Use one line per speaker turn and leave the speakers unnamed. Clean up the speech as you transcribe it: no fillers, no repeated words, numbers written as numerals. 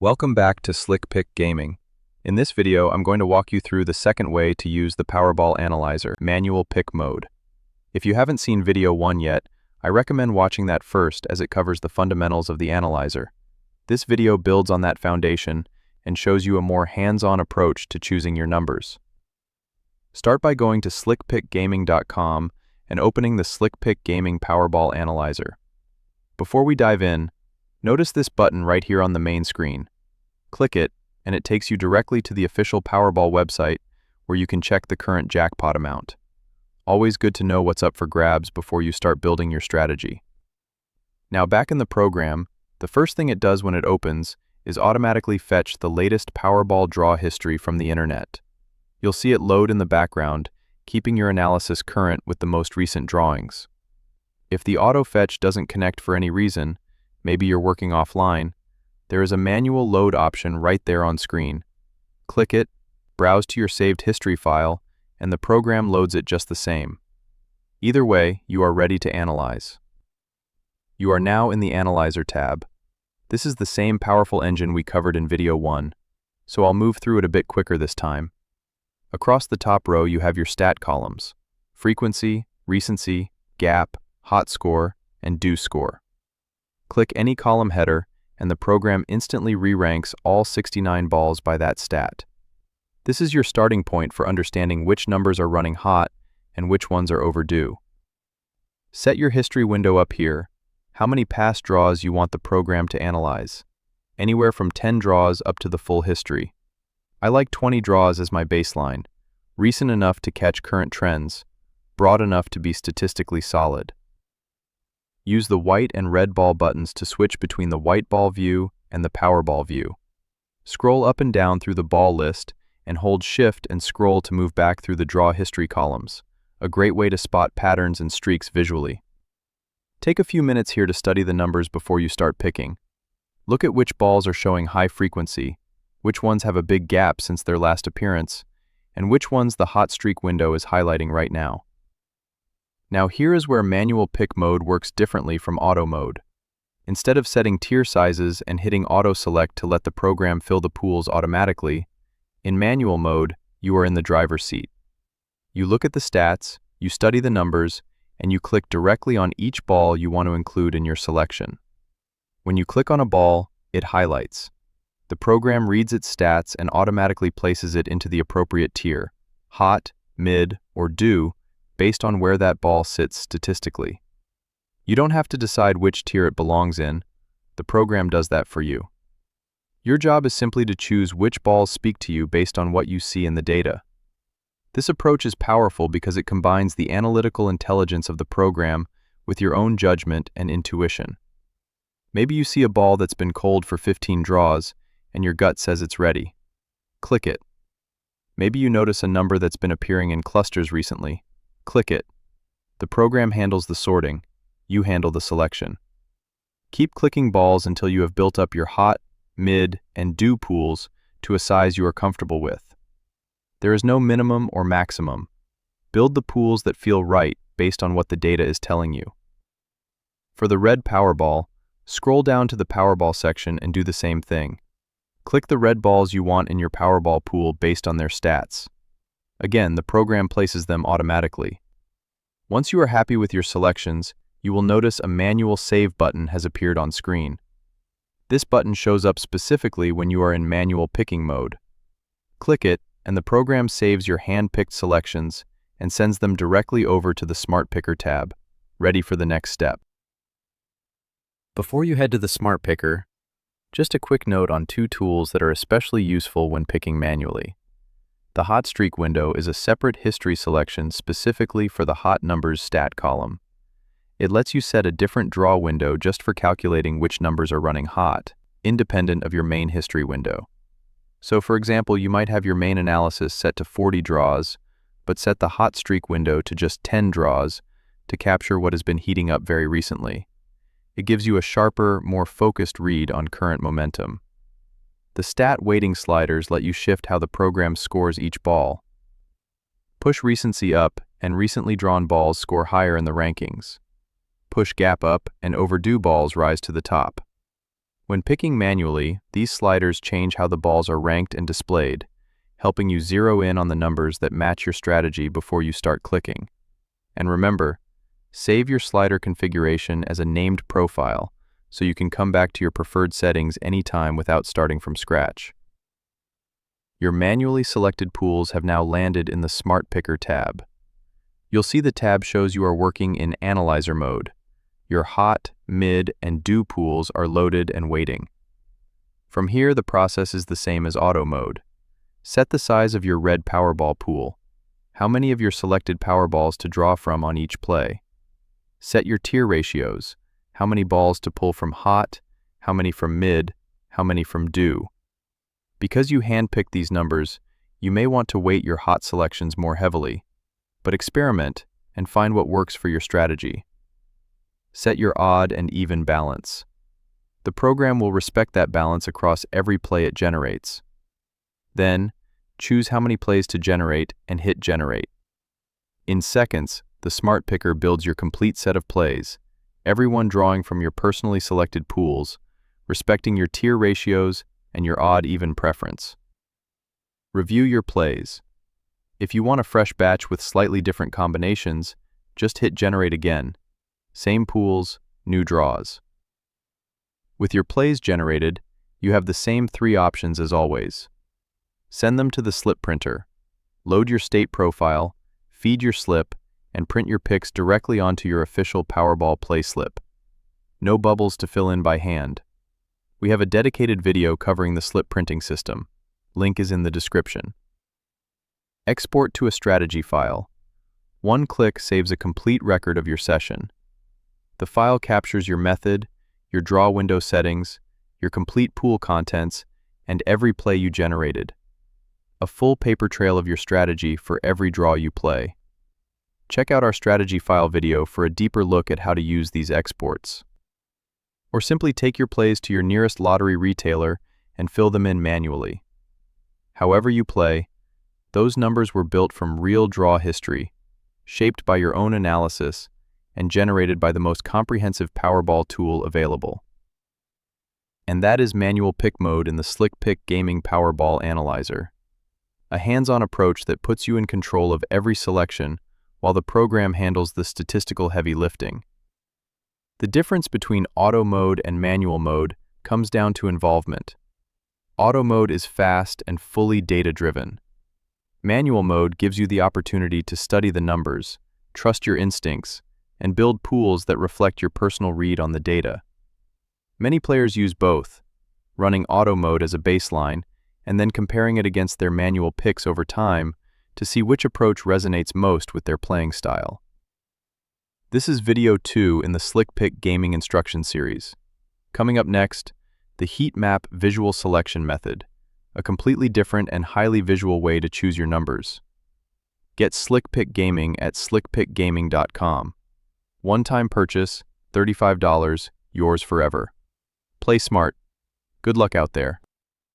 Welcome back to SlickPick Gaming. In this video, I'm going to walk you through the second way to use the Powerball Analyzer, manual pick mode. If you haven't seen video 1 yet, I recommend watching that first as it covers the fundamentals of the analyzer. This video builds on that foundation and shows you a more hands-on approach to choosing your numbers. Start by going to slickpickgaming.com and opening the SlickPick Gaming Powerball Analyzer. Before we dive in, notice this button right here on the main screen. Click it, and it takes you directly to the official Powerball website where you can check the current jackpot amount. Always good to know what's up for grabs before you start building your strategy. Now back in the program, the first thing it does when it opens is automatically fetch the latest Powerball draw history from the internet. You'll see it load in the background, keeping your analysis current with the most recent drawings. If the auto-fetch doesn't connect for any reason, maybe you're working offline, there is a manual load option right there on screen. Click it, browse to your saved history file, and the program loads it just the same. Either way, you are ready to analyze. You are now in the Analyzer tab. This is the same powerful engine we covered in video 1, so I'll move through it a bit quicker this time. Across the top row, you have your stat columns: frequency, recency, gap, hot score, and due score. Click any column header, and the program instantly re-ranks all 69 balls by that stat. This is your starting point for understanding which numbers are running hot and which ones are overdue. Set your history window up here, how many past draws you want the program to analyze. Anywhere from 10 draws up to the full history. I like 20 draws as my baseline, recent enough to catch current trends, broad enough to be statistically solid. Use the white and red ball buttons to switch between the white ball view and the Powerball view. Scroll up and down through the ball list and hold Shift and scroll to move back through the draw history columns, a great way to spot patterns and streaks visually. Take a few minutes here to study the numbers before you start picking. Look at which balls are showing high frequency, which ones have a big gap since their last appearance, and which ones the hot streak window is highlighting right now. Now here is where manual pick mode works differently from auto mode. Instead of setting tier sizes and hitting auto select to let the program fill the pools automatically, in manual mode, you are in the driver's seat. You look at the stats, you study the numbers, and you click directly on each ball you want to include in your selection. When you click on a ball, it highlights. The program reads its stats and automatically places it into the appropriate tier, hot, mid, or due, based on where that ball sits statistically. You don't have to decide which tier it belongs in. The program does that for you. Your job is simply to choose which balls speak to you based on what you see in the data. This approach is powerful because it combines the analytical intelligence of the program with your own judgment and intuition. Maybe you see a ball that's been cold for 15 draws, and your gut says it's ready. Click it. Maybe you notice a number that's been appearing in clusters recently. Click it. The program handles the sorting, you handle the selection. Keep clicking balls until you have built up your hot, mid, and due pools to a size you are comfortable with. There is no minimum or maximum. Build the pools that feel right based on what the data is telling you. For the red Powerball, scroll down to the Powerball section and do the same thing. Click the red balls you want in your Powerball pool based on their stats. Again, the program places them automatically. Once you are happy with your selections, you will notice a manual save button has appeared on screen. This button shows up specifically when you are in manual picking mode. Click it, and the program saves your hand-picked selections and sends them directly over to the Smart Picker tab, ready for the next step. Before you head to the Smart Picker, just a quick note on 2 tools that are especially useful when picking manually. The hot streak window is a separate history selection specifically for the hot numbers stat column. It lets you set a different draw window just for calculating which numbers are running hot, independent of your main history window. So for example, you might have your main analysis set to 40 draws, but set the hot streak window to just 10 draws to capture what has been heating up very recently. It gives you a sharper, more focused read on current momentum. The stat weighting sliders let you shift how the program scores each ball. Push recency up, and recently drawn balls score higher in the rankings. Push gap up, and overdue balls rise to the top. When picking manually, these sliders change how the balls are ranked and displayed, helping you zero in on the numbers that match your strategy before you start clicking. And remember, save your slider configuration as a named profile so you can come back to your preferred settings anytime without starting from scratch. Your manually selected pools have now landed in the Smart Picker tab. You'll see the tab shows you are working in Analyzer mode. Your hot, mid, and do pools are loaded and waiting. From here, the process is the same as auto mode. Set the size of your red Powerball pool. How many of your selected Powerballs to draw from on each play. Set your tier ratios. How many balls to pull from hot, how many from mid, how many from do. Because you handpick these numbers, you may want to weight your hot selections more heavily, but experiment and find what works for your strategy. Set your odd and even balance. The program will respect that balance across every play it generates. Then, choose how many plays to generate and hit generate. In seconds, the Smart Picker builds your complete set of plays, everyone drawing from your personally selected pools, respecting your tier ratios and your odd-even preference. Review your plays. If you want a fresh batch with slightly different combinations, just hit Generate again. Same pools, new draws. With your plays generated, you have the same 3 options as always. Send them to the slip printer. Load your state profile, feed your slip, and print your picks directly onto your official Powerball play slip. No bubbles to fill in by hand. We have a dedicated video covering the slip printing system. Link is in the description. Export to a strategy file. One click saves a complete record of your session. The file captures your method, your draw window settings, your complete pool contents, and every play you generated. A full paper trail of your strategy for every draw you play. Check out our strategy file video for a deeper look at how to use these exports. Or simply take your plays to your nearest lottery retailer and fill them in manually. However you play, those numbers were built from real draw history, shaped by your own analysis, and generated by the most comprehensive Powerball tool available. And that is manual pick mode in the SlickPick Gaming Powerball Analyzer. A hands-on approach that puts you in control of every selection while the program handles the statistical heavy lifting. The difference between auto mode and manual mode comes down to involvement. Auto mode is fast and fully data-driven. Manual mode gives you the opportunity to study the numbers, trust your instincts, and build pools that reflect your personal read on the data. Many players use both, running auto mode as a baseline and then comparing it against their manual picks over time to see which approach resonates most with their playing style. This is video 2 in the SlickPick Gaming Instruction Series. Coming up next, the heat map visual selection method, a completely different and highly visual way to choose your numbers. Get SlickPick Gaming at slickpickgaming.com. One-time purchase, $35, yours forever. Play smart. Good luck out there.